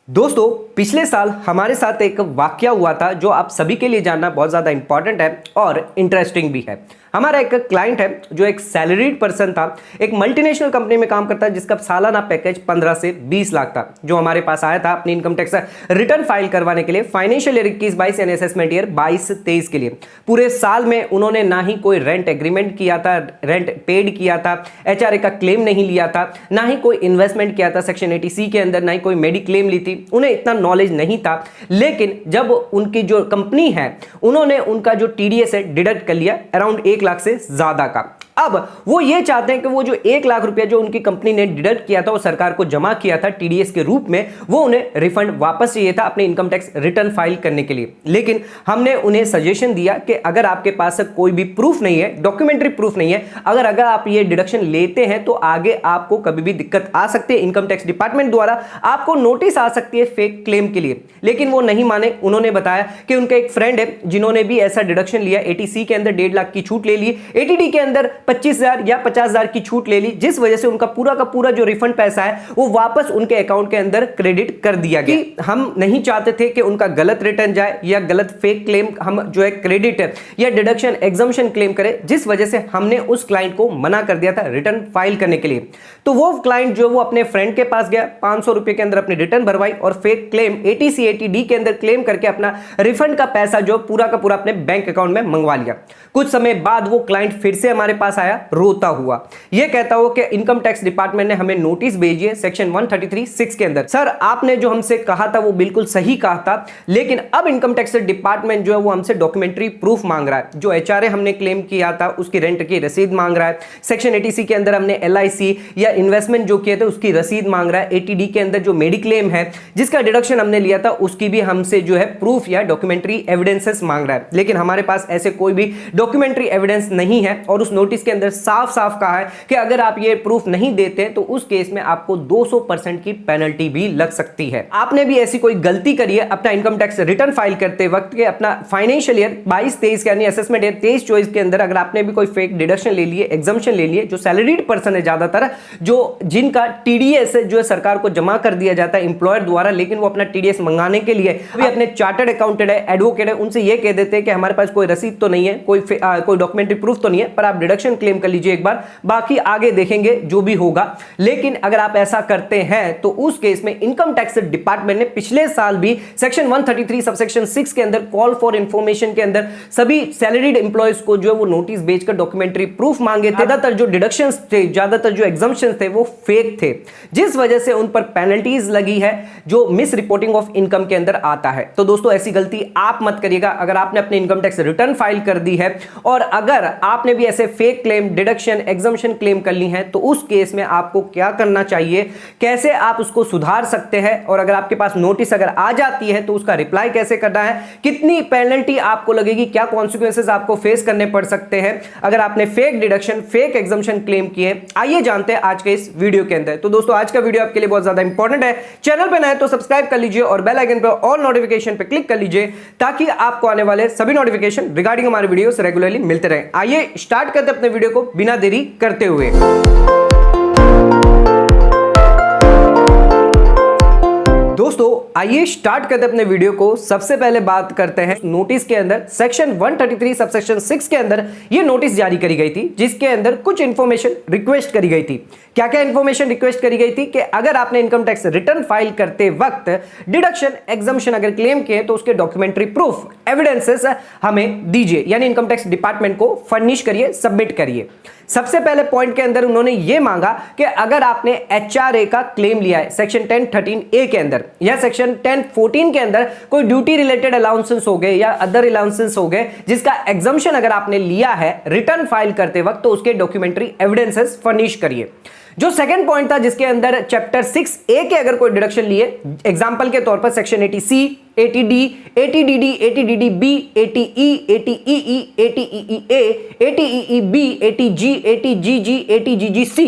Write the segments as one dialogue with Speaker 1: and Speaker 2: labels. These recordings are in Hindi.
Speaker 1: दोस्तों पिछले साल हमारे साथ एक वाकया हुआ था जो आप सभी के लिए जानना बहुत ज़्यादा इंपॉर्टेंट है और इंटरेस्टिंग भी है। हमारा एक क्लाइंट है जो एक सैलरीड पर्सन था, एक मल्टीनेशनल कंपनी में काम करता है जिसका सालाना पैकेज 15 से 20 लाख था, जो हमारे पास आया था अपनी इनकम टैक्स रिटर्न फाइल करवाने के लिए फाइनेंशियल ईयर 21-22 यानी असेसमेंट ईयर 22-23 के लिए। पूरे साल में उन्होंने ना ही कोई रेंट एग्रीमेंट किया था, रेंट पेड किया था, एचआरए का क्लेम नहीं लिया था, ना ही कोई इन्वेस्टमेंट किया था सेक्शन 80C के अंदर, ना ही कोई मेडिक्लेम ली थी। उन्हें इतना नॉलेज नहीं था। लेकिन जब उनकी जो कंपनी है उन्होंने उनका जो टीडीएस है डिडक्ट कर लिया अराउंड 1 लाख से ज्यादा का। अब वो ये चाहते हैं कि वो जो 1 लाख रुपया जो उनकी कंपनी ने डिडक्ट किया था, वो सरकार को जमा किया था टीडीएस के रूप में, वो उन्हें रिफंड वापस चाहिए था अपने इनकम टैक्स रिटर्न फाइल करने के लिए। लेकिन हमने उन्हें सजेशन दिया कि अगर आपके पास कोई भी प्रूफ नहीं है, डॉक्यूमेंट्री प्रूफ नहीं है, अगर आप ये डिडक्शन लेते हैं तो आगे आपको कभी भी दिक्कत आ सकती है। इनकम टैक्स डिपार्टमेंट द्वारा आपको नोटिस आ सकती है फेक क्लेम के लिए। लेकिन वो नहीं माने। उन्होंने बताया कि उनका एक फ्रेंड है जिन्होंने भी ऐसा डिडक्शन लिया, 80C के अंदर 1.5 लाख की छूट ले ली, 80D के अंदर 25,000 या 50,000 की छूट ले ली, जिस वजह से उनका पूरा का पूरा जो रिफंड पैसा है वो वापस उनके अकाउंट के अंदर क्रेडिट कर दिया गया। कि हम नहीं चाहते थे कि उनका गलत रिटर्न जाए या गलत फेक क्लेम हम जो है क्रेडिट है या डिडक्शन एग्जम्पशन क्लेम करे, जिस वजह से हमने उस क्लाइंट को मना कर दिया था रिटर्न फाइल करने के लिए। तो वो क्लाइंट जो वो अपने फ्रेंड के पास गया, 500 रुपए के अंदर अपनी रिटर्न भरवाई और फेक क्लेम 80C 80D के अंदर क्लेम करके अपना रिफंड का पैसा जो पूरा का पूरा अपने बैंक अकाउंट में मंगवा लिया। कुछ समय बाद वो क्लाइंट फिर से हमारे पास आया रोता हुआ, ये कहता हो कि इनकम टैक्स डिपार्टमेंट ने हमें नोटिस भेजी है सेक्शन 133(6) के अंदर। सर आपने जो हमसे कहा था वो बिल्कुल सही कहा था, लेकिन अब इनकम टैक्स डिपार्टमेंट जो है वो हमसे डॉक्यूमेंट्री प्रूफ मांग रहा है। जो एचआरए हमने क्लेम किया था उसकी रेंट की रसीद मांग रहा है, सेक्शन 80C के अंदर हमने LIC या इन्वेस्टमेंट जो किए थे उसकी रसीद मांग रहा है, 80D के अंदर जो मेडिक्लेम है जिसका डिडक्शन हमने लिया था उसकी भी हमसे जो है प्रूफ या डॉक्यूमेंट्री एविडेंसेस मांग रहा है। लेकिन हमारे पास ऐसे कोई भी डॉक्यूमेंट्री एविडेंस नहीं है और उस नोटिस के अंदर साफ साफ कहा है कि अगर आप ये प्रूफ नहीं देते तो उस केस में आपको 200% की पेनल्टी भी लग सकती है। आपने भी ऐसी कोई गलती करी है अपना इनकम टैक्स रिटर्न फाइल करते वक्त के अपना फाइनेंशियल ईयर 22-23 यानी असेसमेंट ईयर 23-24 के अंदर अगर आपने भी कोई फेक डिडक्शन ले लिए, एग्जम्पशन ले लिए, जो सैलरीड पर्सन है ज्यादातर, जो जिनका टीडीएस जो है सरकार को जमा कर दिया जाता है एम्प्लॉयर द्वारा, लेकिन वो अपना टीडीएस मंगाने के लिए भी अपने चार्टर्ड अकाउंटेंट है, एडवोकेट है, उनसे ये कह देते हैं कि हमारे पास कोई रसीद तो नहीं है, कोई डॉक्यूमेंट्री प्रूफ तो नहीं है, पर आप डिडक्शन क्लेम कर लीजिए एक बार, बाकी आगे देखेंगे जो भी होगा। लेकिन अगर आप ऐसा करते हैं तो उस केस में इनकम टैक्स डिपार्टमेंट ने पिछले साल भी सेक्शन 133 सबसेक्शन 6 के अंदर कॉल फॉर इंफॉर्मेशन के अंदर सभी सैलरीड एम्प्लॉयज को जो है वो नोटिस भेजकर डॉक्यूमेंट्री प्रूफ मांगे थे। ज्यादातर जो डिडक्शंस थे, ज्यादातर जो एग्जम्पशंस थे वो फेक थे, जिस वजह से उन पर पेनल्टीज लगी है जो मिस रिपोर्टिंग ऑफ इनकम के अंदर आता है। तो दोस्तों ऐसी गलती आप मत करिएगा। अगर आपने अपने इनकम टैक्स रिटर्न फाइल कर दी है और अगर आपने भी ऐसे fake claim, deduction, exemption claim कर ली है तो उस केस में आपको क्या करना चाहिए, कैसे आप उसको सुधार सकते हैं, और अगर आपके पास नोटिस अगर आ जाती है तो उसका रिप्लाई कैसे करना है, कितनी पेनल्टी आपको लगेगी, क्या कॉन्सिक्वेंसेस आपको फेस करने पड़ सकते हैं अगर आपने fake deduction, fake exemption claim किए। आइए जानते हैं आज के इस वीडियो के अंदर। तो दोस्तों आज का वीडियो आपके लिए बहुत ज्यादा इंपॉर्टेंट है। चैनल पर नए तो सब्सक्राइब कर लीजिए और बेल आइकन पर ऑल नोटिफिकेशन पर क्लिक कर लीजिए ताकि आपको आने वाले सभी नोटिफिकेशन रिगार्डिंग हमारे वीडियोस रेगुलरली मिलते रहे। आइए स्टार्ट करते अपने वीडियो को बिना देरी करते हुए। दोस्तों आइए स्टार्ट करते अपने वीडियो को। सबसे पहले बात करते हैं नोटिस के अंदर सेक्शन 133 सबसेक्शन 6 के अंदर ये नोटिस जारी करी गई थी जिसके अंदर कुछ इंफॉर्मेशन रिक्वेस्ट करी गई थी। क्या क्या इंफॉर्मेशन रिक्वेस्ट करी गई थी कि अगर आपने इनकम टैक्स रिटर्न फाइल करते वक्त डिडक्शन, एग्जम्पशन अगर क्लेम किए तो उसके डॉक्यूमेंट्री प्रूफ, एविडेंसेस हमें दीजिए, यानी इनकम टैक्स डिपार्टमेंट को फर्निश करिए, सबमिट करिए। सबसे पहले पॉइंट के अंदर उन्होंने यह मांगा कि अगर आपने एचआरए का क्लेम लिया है सेक्शन 1013A के अंदर या सेक्शन 1014 के अंदर, कोई ड्यूटी रिलेटेड अलाउंसेस हो गए या अदर अलाउंसेस हो गए जिसका एग्जम्पशन अगर आपने लिया है रिटर्न फाइल करते वक्त, तो उसके डॉक्यूमेंट्री एविडेंसेस फर्निश करिए। जो सेकंड पॉइंट था जिसके अंदर चैप्टर 6A के अगर कोई डिडक्शन लिए, एग्जांपल के तौर पर section 80C, ATD, ATDD, ATDDB, ATE, ATEE, ATEEA, ATEEB, ATG, ATGG, ATGGC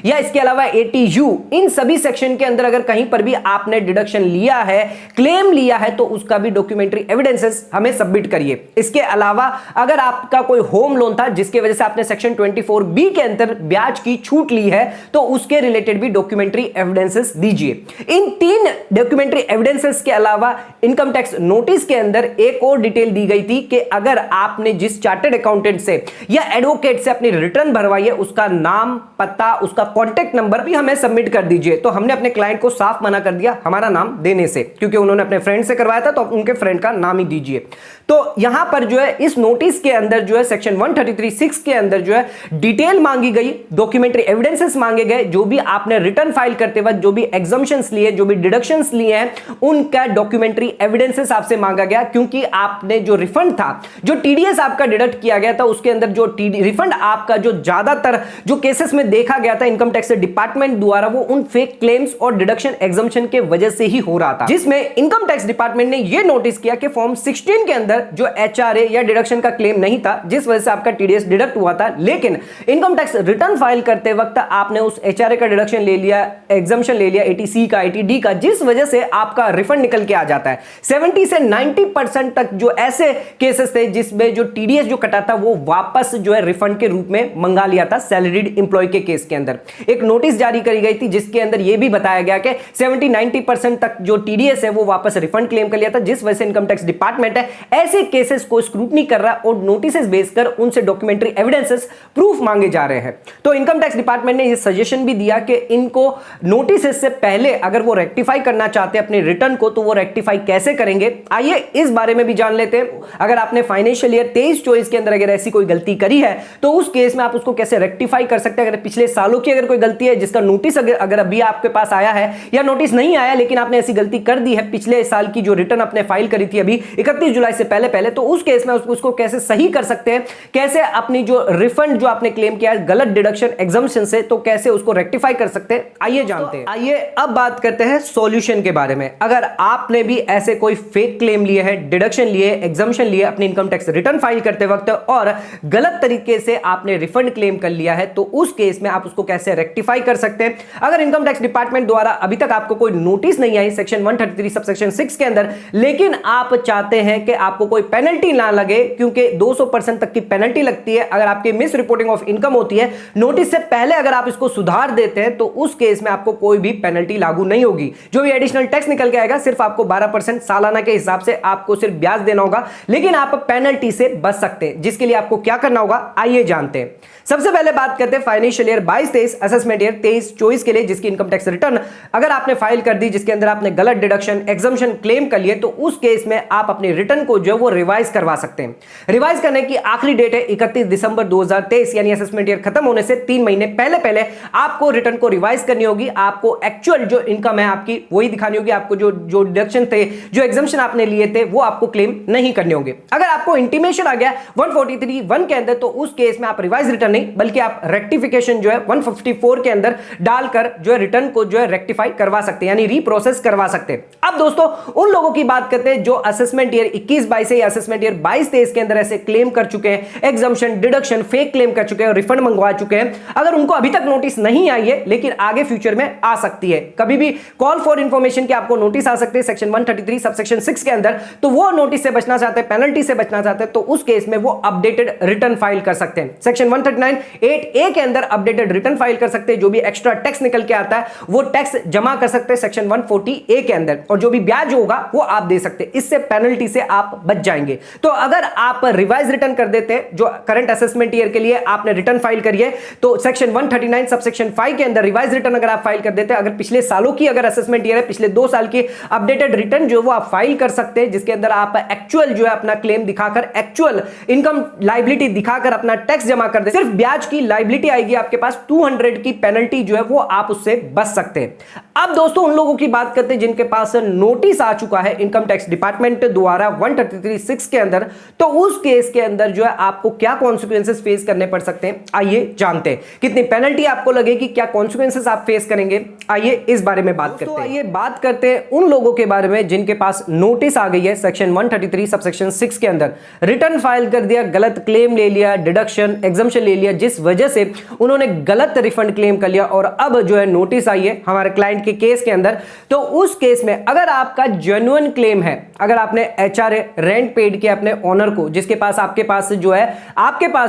Speaker 1: या इसके अलावा ATU, इन सभी सेक्शन के अंदर अगर कहीं पर भी आपने डिडक्शन लिया है, क्लेम लिया है, तो उसका भी डॉक्यूमेंट्री एविडेंसेस हमें सबमिट करिए। इसके अलावा अगर आपका कोई होम लोन था जिसके वजह से आपने सेक्शन 24B के अंदर ब्याज की छूट ली है, तो उसके रिलेटेड भी डॉक्यूमेंट्री एविडेंसेस दीजिए। इन 3 डॉक्यूमेंट्री एविडेंसेस के अलावा इनकम टैक्स नोटिस के अंदर एक और डिटेल दी गई थी कि अगर आपने जिस चार्टर्ड अकाउंटेंट से या एडवोकेट से अपनी रिटर्न भरवाई है, उसका नाम, पता, उसका कॉन्टैक्ट नंबर भी हमें सबमिट कर दीजिए। तो हमने अपने क्लाइंट को साफ मना कर दिया हमारा नाम देने से, क्योंकि उन्होंने अपने फ्रेंड से करवाया था, तो उनके फ्रेंड का नाम ही दीजिए। तो यहां पर जो है इस नोटिस के अंदर जो है सेक्शन 133(6) के अंदर जो है डिटेल मांगी गई, डॉक्यूमेंट्री एविडेंसेस मांगे गए, जो भी आपने रिटर्न फाइल करते वक्त जो भी एग्जम्पशंस लिए, जो भी डिडक्शंस लिए हैं, उनका डॉक्यूमेंट्री एविडेंसेस आपसे मांगा गया। क्योंकि आपने जो रिफंड था, जो टीडीएस आपका डिडक्ट किया गया था, उसके अंदर जो रिफंड आपका जो ज्यादातर जो केसेस में देखा गया था इनकम टैक्स डिपार्टमेंट द्वारा, वो उन फेक क्लेम्स और डिडक्शन एग्जम्पशन के वजह से ही हो रहा था, जिसमें इनकम टैक्स डिपार्टमेंट ने यह नोटिस किया कि फॉर्म 16 के अंदर जो एचआरए या डिडक्शन का क्लेम नहीं था, जिस वजह से आपका टीडीएस डिडक्ट हुआ था, लेकिन इनकम टैक्स रिटर्न फाइल करते वक्त आपने उस एचआरए का डिडक्शन ले लिया, एग्जम्पशन ले लिया, एटीसी का, एटीडी का, जिस वजह से आपका रिफंड निकल के आ जाता है। 70 से 90% तक जो ऐसे केसेस थे जिसमें जो टीडीएस जो कटा था वो वापस जो है रिफंड के रूप में मंगा लिया था। सैलरीड एम्प्लॉय के केस के अंदर एक नोटिस जारी करी गई थी जिसके अंदर यह भी बताया गया कि 70-90% तक जो टीडीएस है वो वापस रिफंड क्लेम कर लिया था, जिस वजह से इनकम टैक्स डिपार्टमेंट है ऐसे केसेस को स्क्रूटनी कर रहा है और नोटिसेस बेस कर उनसे डॉक्यूमेंट्री एविडेंसेस प्रूफ मांगे जा रहे हैं। तो इनकम टैक्स डिपार्टमेंट ने यह सजेशन भी दिया कि इनको नोटिसेस से पहले अगर वो रेक्टिफाई करना चाहते हैं अपने रिटर्न को, तो वो रेक्टिफाई कैसे करेंगे, आइए इस बारे में भी जान लेते हैं। अगर आपने फाइनेंशियल ईयर 23-24 के अंदर अगर ऐसी कोई गलती करी है तो उस केस में आप उसको कैसे रेक्टिफाई कर सकते हैं। अगर पिछले सालों की अगर कोई गलती है जिसका नोटिस अगर अभी आपके पास आया है या नोटिस नहीं आया लेकिन आपने ऐसी गलती कर दी है पिछले साल की जो रिटर्न आपने फाइल करी थी अभी 31 जुलाई से पहले, तो उस केस में उसको कैसे सही कर सकते हैं, कैसे अपनी जो रिफंड जो आपने क्लेम किया है गलत डिडक्शन एग्जम्पशन से, तो कैसे उसको रेक्टिफाई कर सकते हैं, आइए जानते हैं। आइए अब बात करते हैं सॉल्यूशन के बारे में। अगर आपने भी ऐसे कोई फेक क्लेम लिए हैं, डिडक्शन लिए, एग्जम्पशन लिए अपनी इनकम टैक्स रिटर्न फाइल करते वक्त और गलत तरीके से आपने रिफंड क्लेम कर लिया है, तो उस केस में आप उसको कैसे रेक्टिफाई कर सकते हैं। अगर इनकम टैक्स डिपार्टमेंट द्वारा अभी तक आपको कोई नोटिस नहीं आई सेक्शन 133 सबसेक्शन 6 के अंदर, लेकिन आप चाहते हैं कि आपको कोई पेनल्टी ना लगे, क्योंकि 200% तक की पेनल्टी लगती है अगर आपकी मिस रिपोर्टिंग ऑफ इनकम होती है, नोटिस से पहले अगर आप इसको सुधार देते हैं तो उस केस में आपको कोई भी पेनल्टी लागू नहीं होगी। जो भी एडिशनल टैक्स निकल के आएगा सिर्फ आपको 12% सालाना के हिसाब से आपको सिर्फ ब्याज देना होगा, लेकिन आप पेनल्टी से बच सकते हैं। जिसके लिए आपको क्या करना होगा आइए जानते हैं। सबसे पहले बात करते हैं फाइनेंशियल ईयर 22-23 असेसमेंट ईयर 23-24 के लिए, जिसकी इनकम टैक्स रिटर्न अगर आपने फाइल कर दी जिसके अंदर आपने गलत डिडक्शन एग्जम्पशन क्लेम कर लिए, तो उस केस में आप अपनी रिटर्न को जो है वो रिवाइज करवा सकते हैं। रिवाइज करने की आखिरी डेट है 31 दिसंबर 2023, यानी असेसमेंट ईयर खत्म होने से 3 महीने पहले आपको रिटर्न को रिवाइज करनी होगी। आपको एक्चुअल जो इनकम है आपकी वही दिखानी होगी, आपको जो डिडक्शन थे, जो एग्जम्पशन आपने लिए थे, वो आपको क्लेम नहीं करने होंगे। अगर आपको इंटीमेशन आ गया 143(1) के अंदर, तो उस केस में आप रिवाइज रिटर्न नहीं बल्कि आप रेक्टिफिकेशन जो है 154 के अंदर डालकर जो है रिटर्न को जो है रेक्टिफाई करवा सकते हैं, यानी रीप्रोसेस करवा सकते हैं। अब दोस्तों उन लोगों की बात करते हैं जो असेसमेंट ईयर 21-22 या असेसमेंट ईयर 22-23 के अंदर ऐसे क्लेम कर चुके हैं, एग्जम्पशन डिडक्शन फेक क्लेम कर चुके हैं और रिफंड मंगवा चुके हैं। अगर उनको अभी तक नोटिस नहीं आई है लेकिन आगे फ्यूचर में आ सकती है, कभी भी कॉल फॉर इंफॉर्मेशन की आपको नोटिस आ सकती है सेक्शन 133 सबसेक्शन 6 के अंदर, तो वो नोटिस से बचना चाहते हैं, पेनल्टी से बचना चाहते हैं, तो उस केस में वो अपडेटेड रिटर्न फाइल कर सकते हैं। सेक्शन 139(8)(a) के अंदर अपडेटेड रिटर्न फाइल कर सकते हैं। जो भी एक्स्ट्रा टैक्स निकल के आता है वो टैक्स जमा कर सकते हैं सेक्शन 140(a) के अंदर, और जो भी ब्याज होगा वो आप दे सकते हैं। इससे पेनल्टी से आप बच जाएंगे। तो अगर आप रिवाइज रिटर्न कर देते हैं, जो करंट असेसमेंट ईयर के लिए आपने रिटर्न फाइल करी है, तो सेक्शन 139 सबसेक्शन 5 के अंदर रिवाइज रिटर्न अगर आप फाइल कर देते हैं, अगर पिछले सालों की अगर असेसमेंट ईयर है, पिछले 2 साल की अपडेटेड रिटर्न जो वो आप फाइल कर सकते हैं, जिसके अंदर आप एक्चुअल जो है अपना क्लेम दिखाकर, एक्चुअल इनकम लायबिलिटी दिखाकर अपना टैक्स जमा कर दे, सिर्फ ब्याज की लायबिलिटी आएगी आपके पास, 200 की पेनल्टी जो है वो आप उससे बच सकते हैं। अब दोस्तों उन लोगों की बात करते हैं जिनके पास नोटिस आ चुका है इनकम टैक्स डिपार्टमेंट द्वारा 133(6) के अंदर, तो उस केस के अंदर जो है आपको क्या कॉन्सिक्वेंसेस फेस करने पड़ सकते हैं, आइए जानते हैं। कितनी पेनल्टी आपको लगेगी, क्या कॉन्सिक्वेंसेस आप फेस करेंगे, आइए इस बारे में बात करते हैं। आइए बात करते हैं उन लोगों के बारे में जिनके पास नोटिस आ गई है सेक्शन 133 सबसेक्शन 6 के अंदर, रिटर्न फाइल कर दिया, गलत क्लेम ले लिया, डिडक्शन एग्जम्पशन ले लिया, जिस वजह से उन्होंने गलत रिफंड क्लेम कर लिया और अब जो है नोटिस आई है हमारे क्लाइंट के केस के अंदर। तो उस केस में अगर आपका जेन्युइन क्लेम है, अगर आपने एचआरए रेंट पेड किया अपने ओनर को, जिसके पास आपके पास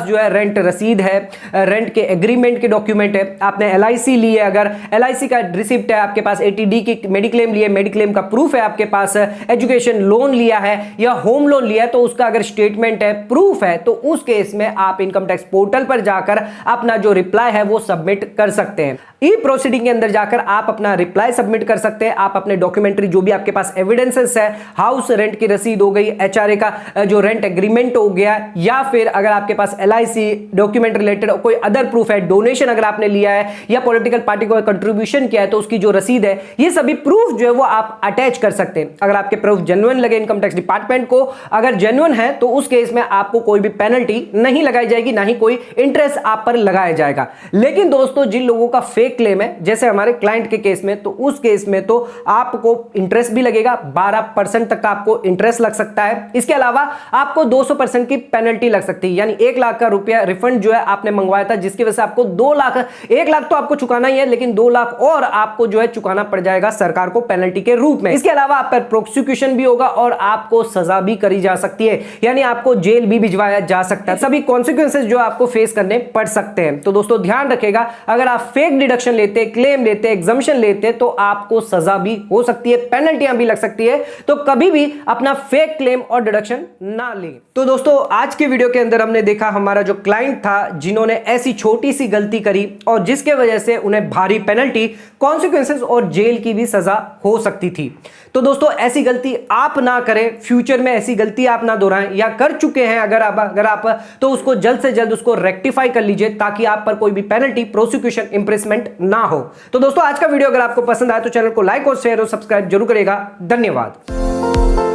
Speaker 1: जो है रेंट रसीद है, रेंट के एग्रीमेंट के डॉक्यूमेंट है, आपने एलआईसी ली है, अगर एलआईसी का रिसिप्ट है आपके पास, एटीडी की मेडिक्लेम लिए, मेडिक्लेम का प्रूफ है आपके पास, एजुकेशन लोन लिया है या होम लोन लिया है तो उसका अगर स्टेटमेंट है, प्रूफ है, तो उस केस में आप इनकम टैक्स पोर्टल पर जाकर अपना जो रिप्लाई है वो सबमिट कर सकते हैं। ई प्रोसीडिंग के अंदर जाकर आप अपना रिप्लाई सबमिट कर सकते हैं। आप अपने डॉक्यूमेंट्री जो भी आपके पास एविडेंसेस है, हाउस रेंट की रसीद हो गई, एचआरए का जो रेंट एग्रीमेंट हो गया, या फिर अगर आपके पास एलआईसी डॉक्यूमेंट रिलेटेड कोई अदर प्रूफ है, डोनेशन अगर आपने लिया है या पॉलिटिकल पार्टी को कंट्रीब्यूशन किया है तो उसकी जो रसीद है, ये सभी प्रूफ जो है वो आप अटैच कर सकते हैं। अगर आपके प्रूफ जेन्युइन लगे इनकम टैक्स डिपार्टमेंट को, अगर जेन्युइन है तो उस केस में आपको कोई भी पेनल्टी नहीं लगाई जाएगी, ना ही कोई इंटरेस्ट आप पर लगाया जाएगा। लेकिन दोस्तों जिन लोगों का फेक क्लेम है, जैसे हमारे क्लाइंट के केस में, तो उस केस में तो आपको इंटरेस्ट भी लगेगा, 12% तक का आपको इंटरेस्ट लग सकता है। इसके अलावा आपको 200% की पेनल्टी लग सकती है, यानी 1 लाख का रुपया रिफंड जो है आपने मंगवाया था, जिसकी वजह से आपको 2 लाख, 1 लाख तो आपको चुकाना ही है, लेकिन 2 लाख और आपको जो है चुकाना पड़ जाएगा सरकार को पेनल्टी के रूप में। इसके अलावा आप पर प्रोसिक्यूशन भी होगा और आपको सजा भी करी जा सकती है, यानी आपको जेल भी भिजवाया जा सकता है। सभी कॉन्सिक्वेंसेस जो आपको फेस करने पड़ सकते हैं। तो दोस्तों ध्यान रखिएगा, अगर आप फेक डिडक्शन लेते, क्लेम लेते, एग्जम्पशन लेते तो आपको सजा भी हो सकती है, पेनल्टियां भी लग सकती है। तो कभी भी अपना फेक क्लेम और डिडक्शन ना लें। तो दोस्तों आज के वीडियो के अंदर हमने देखा हमारा जो क्लाइंट था जिन्होंने ऐसी छोटी सी गलती करी और जिसके वजह से उन्हें भारी पेनल्टी, कॉन्सिक्वेंसेस और जेल की भी सजा हो सकती थी। तो दोस्तों ऐसी गलती आप ना करें, फ्यूचर में ऐसी गलती आप ना दोहराएं, या कर चुके हैं अगर आप तो उसको जल्द से जल्द उसको रेक्टिफाई कर लीजिए ताकि आप पर कोई भी पेनल्टी, प्रोसिक्यूशन, इंप्रेसमेंट ना हो। तो दोस्तों आज का वीडियो अगर आपको पसंद आया तो चैनल को लाइक और शेयर और सब्सक्राइब जरूर करेगा। धन्यवाद।